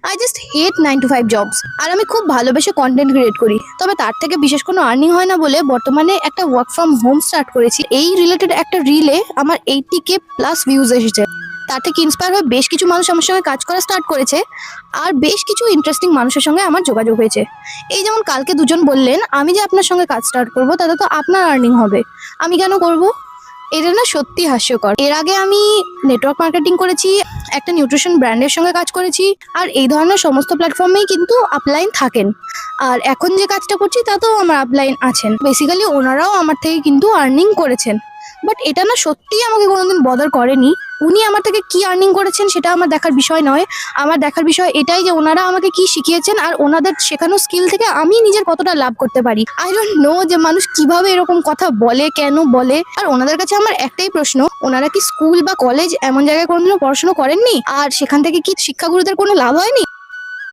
I just hate 9 to 5 jobs. আর আমি খুব ভালোবেসে কন্টেন্ট ক্রিয়েট করি, তবে তার থেকে বিশেষ কোনো আর্নিং হয় না বলে বর্তমানে একটা ওয়ার্ক ফ্রম হোম স্টার্ট করেছি। এই রিলেটেড একটা রিলে আমার 80K+ ভিউজ এসেছে। তার থেকে ইন্সপায়ার হয়ে বেশ কিছু মানুষ আমার সঙ্গে কাজ করা স্টার্ট করেছে, আর বেশ কিছু ইন্টারেস্টিং মানুষের সঙ্গে আমার যোগাযোগ হয়েছে। এই যেমন কালকে দুজন বললেন আমি যে আপনার সঙ্গে কাজ স্টার্ট করবো তাতে তো আপনার আর্নিং হবে, আমি কেন করব? এটা না সত্যি হাস্যকর। এর আগে আমি নেটওয়ার্ক মার্কেটিং করেছি, একটা নিউট্রিশন ব্র্যান্ডের সঙ্গে কাজ করেছি, আর এই ধরনের সমস্ত প্ল্যাটফর্মেই কিন্তু আপলাইন থাকেন। আর এখন যে কাজটা করছি তাতেও আমার আপলাইন আছেন, বেসিক্যালি ওনারাও আমার থেকে কিন্তু আর্নিং করেছেন। বাট এটা না সত্যিই আমাকে কোনোদিন বদার করেনি। উনি আমার থেকে কি আর্নিং করেছেন সেটা আমার দেখার বিষয় নয়। আমার দেখার বিষয় এটাই যে ওনারা আমাকে কি শিখিয়েছেন, আর ওনাদের শেখানো স্কিল থেকে আমি নিজের কতটা লাভ করতে পারি। আই ডোন্ট নো যে মানুষ কিভাবে এরকম কথা বলে, কেন বলে। আর ওনাদের কাছে আমার একটাই প্রশ্ন, ওনারা কি স্কুল বা কলেজ এমন জায়গায় কোনোদিনও পড়াশোনা করেননি? আর সেখান থেকে কি শিক্ষাগুরুদের কোনো লাভ হয়নি?